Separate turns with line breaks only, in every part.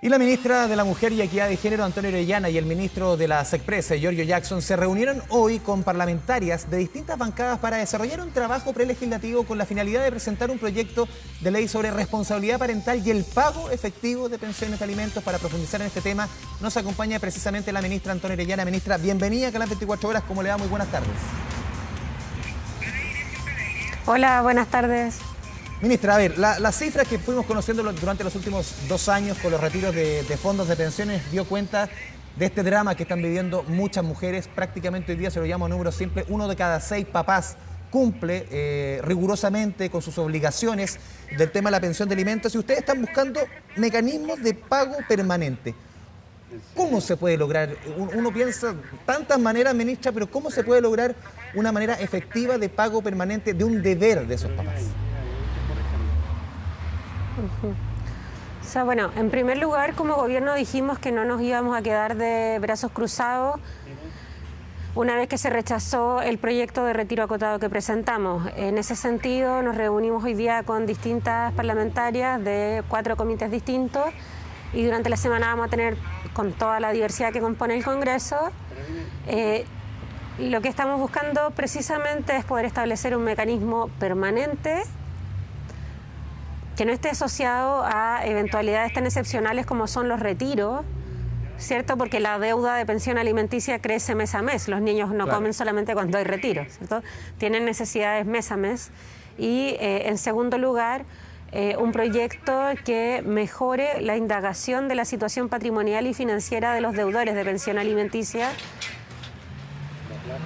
Y la ministra de la Mujer y Equidad de Género, Antonio Orellana, y el ministro de la SECPRES, Giorgio Jackson, se reunieron hoy con parlamentarias de distintas bancadas para desarrollar un trabajo prelegislativo con la finalidad de presentar un proyecto de ley sobre responsabilidad parental y el pago efectivo de pensiones de alimentos. Para profundizar en este tema, nos acompaña precisamente la ministra Antonio Orellana. Ministra, bienvenida a Canal 24 Horas. ¿Cómo le va? Muy buenas tardes.
Hola, buenas tardes.
Ministra, a ver, las cifras que fuimos conociendo durante los últimos 2 años con los retiros de fondos de pensiones dio cuenta de este drama que están viviendo muchas mujeres. Prácticamente hoy día, se lo llamo número simple, 1 de cada 6 papás cumple rigurosamente con sus obligaciones del tema de la pensión de alimentos, y ustedes están buscando mecanismos de pago permanente. ¿Cómo se puede lograr? Uno piensa tantas maneras, ministra, pero ¿cómo se puede lograr una manera efectiva de pago permanente de un deber de esos papás?
O sea, bueno, en primer lugar, como gobierno dijimos que no nos íbamos a quedar de brazos cruzados una vez que se rechazó el proyecto de retiro acotado que presentamos. En ese sentido, nos reunimos hoy día con distintas parlamentarias de 4 comités distintos, y durante la semana vamos a tener con toda la diversidad que compone el Congreso. Lo que estamos buscando precisamente es poder establecer un mecanismo permanente que no esté asociado a eventualidades tan excepcionales como son los retiros, ¿cierto? Porque la deuda de pensión alimenticia crece mes a mes. Los niños no comen solamente cuando hay retiro, ¿cierto? Tienen necesidades mes a mes. Y en segundo lugar, un proyecto que mejore la indagación de la situación patrimonial y financiera de los deudores de pensión alimenticia.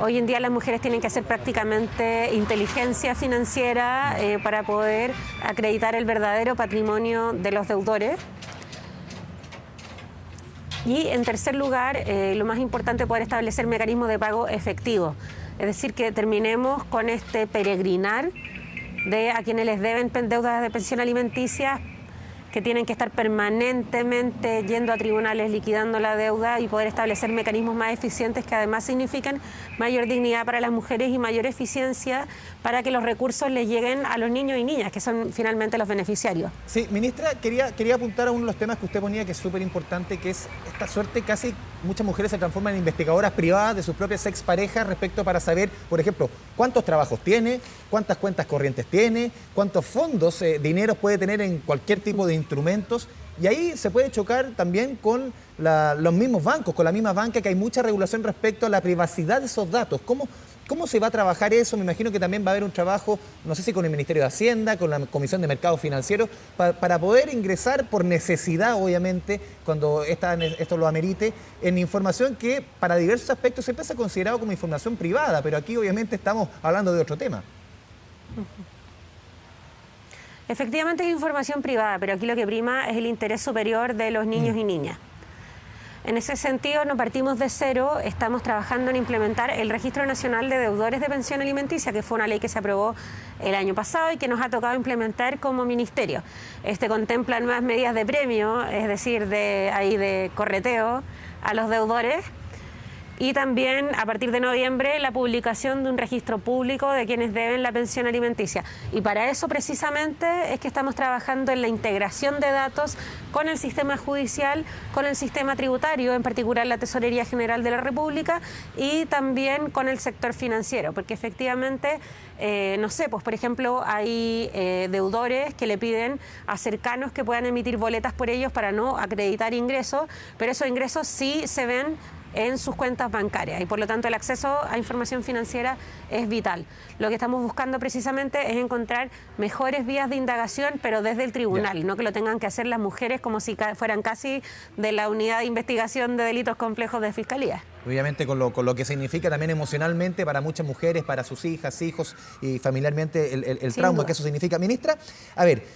Hoy en día las mujeres tienen que hacer prácticamente inteligencia financiera para poder acreditar el verdadero patrimonio de los deudores. Y en tercer lugar, lo más importante, poder establecer mecanismos de pago efectivo. Es decir, que terminemos con este peregrinar de a quienes les deben deudas de pensión alimenticia, que tienen que estar permanentemente yendo a tribunales, liquidando la deuda, y poder establecer mecanismos más eficientes que además significan mayor dignidad para las mujeres y mayor eficiencia para que los recursos les lleguen a los niños y niñas, que son finalmente los beneficiarios.
Sí, ministra, quería apuntar a uno de los temas que usted ponía, que es súper importante, que es esta suerte. Casi muchas mujeres se transforman en investigadoras privadas de sus propias exparejas respecto para saber, por ejemplo, cuántos trabajos tiene, cuántas cuentas corrientes tiene, cuántos fondos, dinero puede tener en cualquier tipo de instrumentos, y ahí se puede chocar también con los mismos bancos, con la misma banca, que hay mucha regulación respecto a la privacidad de esos datos. ¿Cómo se va a trabajar eso? Me imagino que también va a haber un trabajo, no sé si con el Ministerio de Hacienda, con la Comisión de Mercados Financieros, para poder ingresar por necesidad, obviamente, cuando esto lo amerite, en información que para diversos aspectos siempre se ha considerado como información privada, pero aquí obviamente estamos hablando de otro tema.
Efectivamente es información privada, pero aquí lo que prima es el interés superior de los niños y niñas. En ese sentido, no partimos de cero, estamos trabajando en implementar el Registro Nacional de Deudores de Pensión Alimenticia, que fue una ley que se aprobó el año pasado y que nos ha tocado implementar como ministerio. Este contempla nuevas medidas de premio, es decir, de correteo a los deudores. Y también, a partir de noviembre, la publicación de un registro público de quienes deben la pensión alimenticia. Y para eso, precisamente, es que estamos trabajando en la integración de datos con el sistema judicial, con el sistema tributario, en particular la Tesorería General de la República, y también con el sector financiero. Porque efectivamente, no sé, pues por ejemplo, hay deudores que le piden a cercanos que puedan emitir boletas por ellos para no acreditar ingresos, pero esos ingresos sí se ven en sus cuentas bancarias, y por lo tanto el acceso a información financiera es vital. Lo que estamos buscando precisamente es encontrar mejores vías de indagación, pero desde el tribunal, no que lo tengan que hacer las mujeres como si fueran casi de la unidad de investigación de delitos complejos de Fiscalía.
Obviamente con lo que significa también emocionalmente para muchas mujeres, para sus hijas, hijos y familiarmente el trauma que eso significa. Ministra, a ver,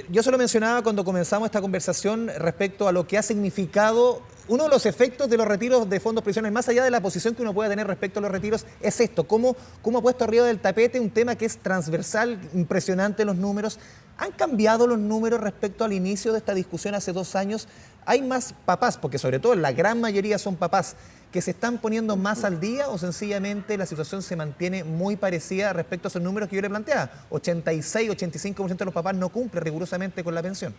yo se lo mencionaba cuando comenzamos esta conversación respecto a lo que ha significado uno de los efectos de los retiros de fondos previsionales, más allá de la posición que uno pueda tener respecto a los retiros, es esto: cómo ha puesto arriba del tapete un tema que es transversal, impresionante los números. ¿Han cambiado los números respecto al inicio de esta discusión hace 2 años? ¿Hay más papás, porque sobre todo la gran mayoría son papás, que se están poniendo más al día, o sencillamente la situación se mantiene muy parecida respecto a esos números que yo le planteaba? 86, 85% de los papás no cumplen rigurosamente con la pensión.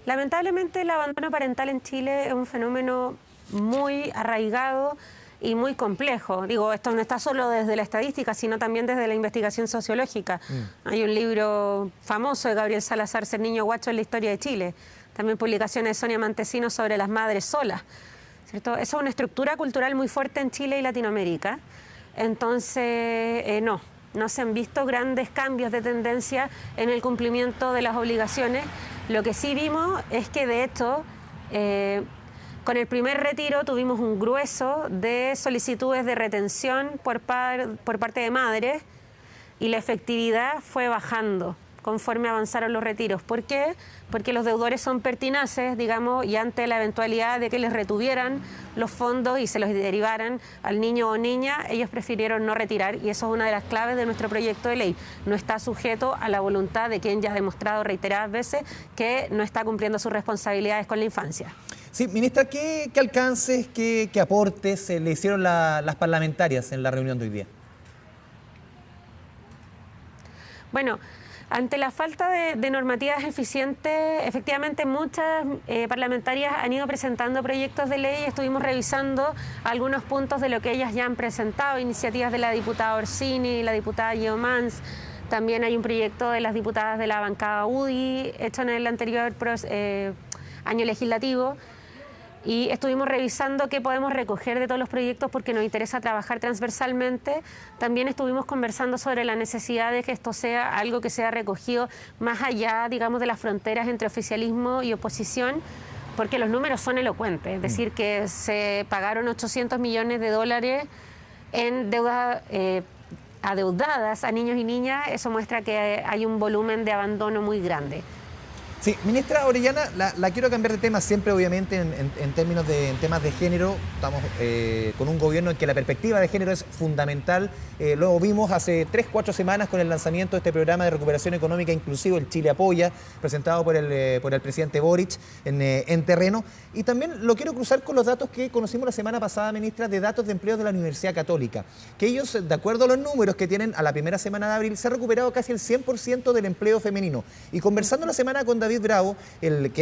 Lamentablemente el abandono parental en Chile es un fenómeno muy arraigado y muy complejo. Digo, esto no está solo desde la estadística, sino también desde la investigación sociológica. Hay un libro famoso de Gabriel Salazar, Ser niño guacho en la historia de Chile. También publicaciones de Sonia Montesinos sobre las madres solas, ¿cierto? Eso es una estructura cultural muy fuerte en Chile y Latinoamérica. Entonces, no se han visto grandes cambios de tendencia en el cumplimiento de las obligaciones. Lo que sí vimos es que, de hecho, con el primer retiro tuvimos un grueso de solicitudes de retención por parte de madres y la efectividad fue bajando conforme avanzaron los retiros. ¿Por qué? Porque los deudores son pertinaces, digamos, y ante la eventualidad de que les retuvieran los fondos y se los derivaran al niño o niña, ellos prefirieron no retirar, y eso es una de las claves de nuestro proyecto de ley. No está sujeto a la voluntad de quien ya ha demostrado reiteradas veces que no está cumpliendo sus responsabilidades con la infancia.
Sí, ministra, ¿qué alcances, qué aportes le hicieron las parlamentarias en la reunión de hoy día?
Bueno, ante la falta de normativas eficientes, efectivamente muchas parlamentarias han ido presentando proyectos de ley y estuvimos revisando algunos puntos de lo que ellas ya han presentado, iniciativas de la diputada Orsini, la diputada Yeomans. También hay un proyecto de las diputadas de la bancada UDI hecho en el anterior año legislativo. Y estuvimos revisando qué podemos recoger de todos los proyectos porque nos interesa trabajar transversalmente. También estuvimos conversando sobre la necesidad de que esto sea algo que sea recogido más allá, digamos, de las fronteras entre oficialismo y oposición, porque los números son elocuentes. Es decir, que se pagaron 800 millones de dólares en deudas adeudadas a niños y niñas. Eso muestra que hay un volumen de abandono muy grande.
Sí, ministra Orellana, la quiero cambiar de tema siempre, obviamente, en temas de género. Estamos con un gobierno en que la perspectiva de género es fundamental. Lo vimos hace 3-4 semanas con el lanzamiento de este programa de recuperación económica inclusivo, el Chile Apoya, presentado por el presidente Boric en terreno. Y también lo quiero cruzar con los datos que conocimos la semana pasada, ministra, de datos de empleo de la Universidad Católica, que ellos, de acuerdo a los números que tienen a la primera semana de abril, se ha recuperado casi el 100% del empleo femenino. Y conversando la semana con David Bravo, el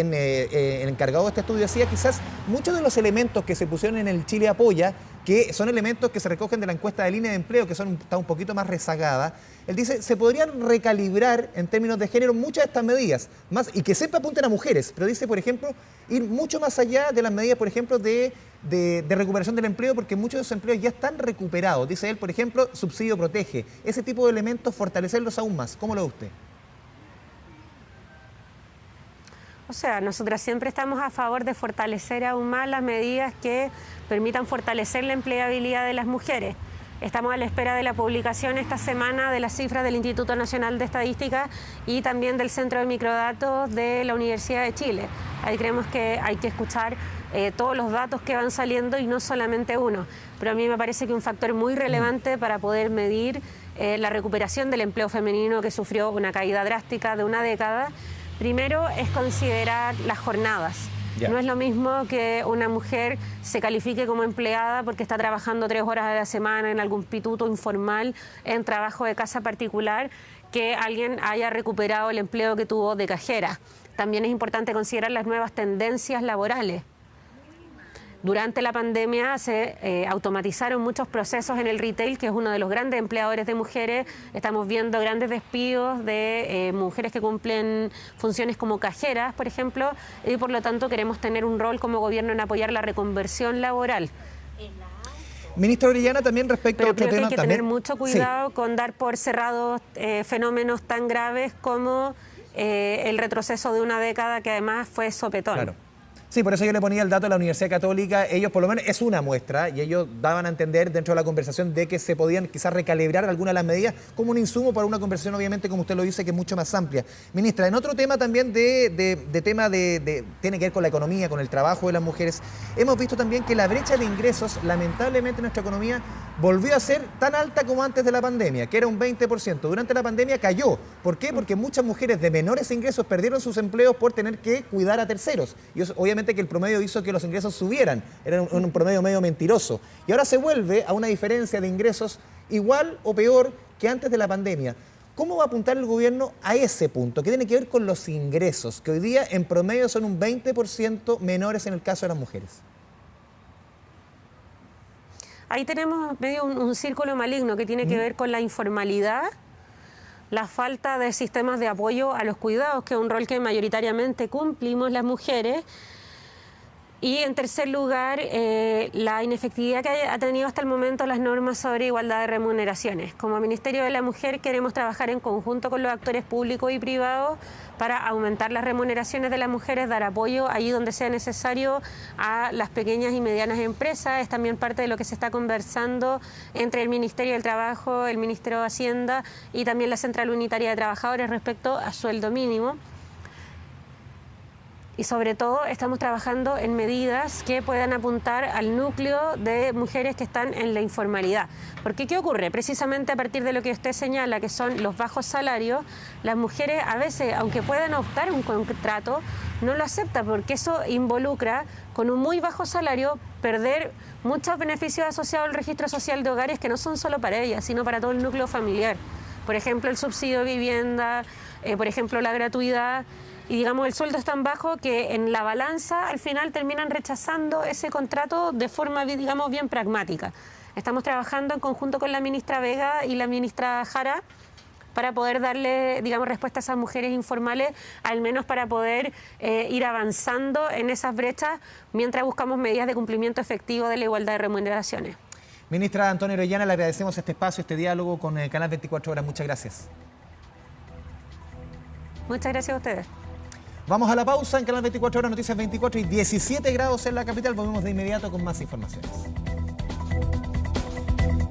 encargado de este estudio, decía quizás muchos de los elementos que se pusieron en el Chile Apoya, que son elementos que se recogen de la encuesta de línea de empleo, que está un poquito más rezagada. Él dice, se podrían recalibrar en términos de género muchas de estas medidas, y que siempre apunten a mujeres, pero dice, por ejemplo, ir mucho más allá de las medidas, por ejemplo, de recuperación del empleo, porque muchos de esos empleos ya están recuperados. Dice él, por ejemplo, subsidio protege. Ese tipo de elementos, fortalecerlos aún más. ¿Cómo lo ve usted?
O sea, nosotras siempre estamos a favor de fortalecer aún más las medidas que permitan fortalecer la empleabilidad de las mujeres. Estamos a la espera de la publicación esta semana de las cifras del Instituto Nacional de Estadística y también del Centro de Microdatos de la Universidad de Chile. Ahí creemos que hay que escuchar todos los datos que van saliendo y no solamente uno. Pero a mí me parece que un factor muy relevante para poder medir la recuperación del empleo femenino, que sufrió una caída drástica de una década, primero es considerar las jornadas. Yeah. No es lo mismo que una mujer se califique como empleada porque está trabajando 3 horas a la semana en algún pituto informal, en trabajo de casa particular, que alguien haya recuperado el empleo que tuvo de cajera. También es importante considerar las nuevas tendencias laborales. Durante la pandemia se automatizaron muchos procesos en el retail, que es uno de los grandes empleadores de mujeres. Estamos viendo grandes despidos de mujeres que cumplen funciones como cajeras, por ejemplo, y por lo tanto queremos tener un rol como gobierno en apoyar la reconversión laboral.
Ministra Orellana, también respecto a otro tema...
Hay que tener mucho cuidado con dar por cerrados fenómenos tan graves como el retroceso de una década, que además fue sopetón.
Claro. Sí, por eso yo le ponía el dato de la Universidad Católica. Ellos, por lo menos, es una muestra, y ellos daban a entender dentro de la conversación de que se podían quizás recalibrar algunas de las medidas como un insumo para una conversación, obviamente, como usted lo dice, que es mucho más amplia. Ministra, en otro tema también tiene que ver con la economía, con el trabajo de las mujeres, hemos visto también que la brecha de ingresos, lamentablemente, en nuestra economía volvió a ser tan alta como antes de la pandemia, que era un 20%. Durante la pandemia cayó. ¿Por qué? Porque muchas mujeres de menores ingresos perdieron sus empleos por tener que cuidar a terceros. Y eso, obviamente, que el promedio hizo que los ingresos subieran. Era un promedio medio mentiroso. Y ahora se vuelve a una diferencia de ingresos igual o peor que antes de la pandemia. ¿Cómo va a apuntar el gobierno a ese punto? Que tiene que ver con los ingresos, que hoy día en promedio son un 20% menores en el caso de las mujeres.
Ahí tenemos medio un círculo maligno que tiene que ver con la informalidad, la falta de sistemas de apoyo a los cuidados, que es un rol que mayoritariamente cumplimos las mujeres. Y en tercer lugar, la inefectividad que ha tenido hasta el momento las normas sobre igualdad de remuneraciones. Como Ministerio de la Mujer queremos trabajar en conjunto con los actores públicos y privados para aumentar las remuneraciones de las mujeres, dar apoyo allí donde sea necesario a las pequeñas y medianas empresas. Es también parte de lo que se está conversando entre el Ministerio del Trabajo, el Ministerio de Hacienda y también la Central Unitaria de Trabajadores respecto a sueldo mínimo. Y sobre todo estamos trabajando en medidas que puedan apuntar al núcleo de mujeres que están en la informalidad. Porque ¿qué ocurre? Precisamente a partir de lo que usted señala, que son los bajos salarios, las mujeres a veces, aunque puedan optar un contrato, no lo aceptan porque eso involucra con un muy bajo salario perder muchos beneficios asociados al registro social de hogares que no son solo para ellas, sino para todo el núcleo familiar. Por ejemplo, el subsidio de vivienda, por ejemplo, la gratuidad. Y digamos, el sueldo es tan bajo que en la balanza al final terminan rechazando ese contrato de forma, digamos, bien pragmática. Estamos trabajando en conjunto con la ministra Vega y la ministra Jara para poder darle, digamos, respuesta a esas mujeres informales, al menos para poder ir avanzando en esas brechas mientras buscamos medidas de cumplimiento efectivo de la igualdad de remuneraciones.
Ministra Antonia Orellana, le agradecemos este espacio, este diálogo con el Canal 24 Horas. Muchas gracias.
Muchas gracias a ustedes.
Vamos a la pausa en Canal 24 Horas, Noticias 24 y 17 grados en la capital. Volvemos de inmediato con más informaciones.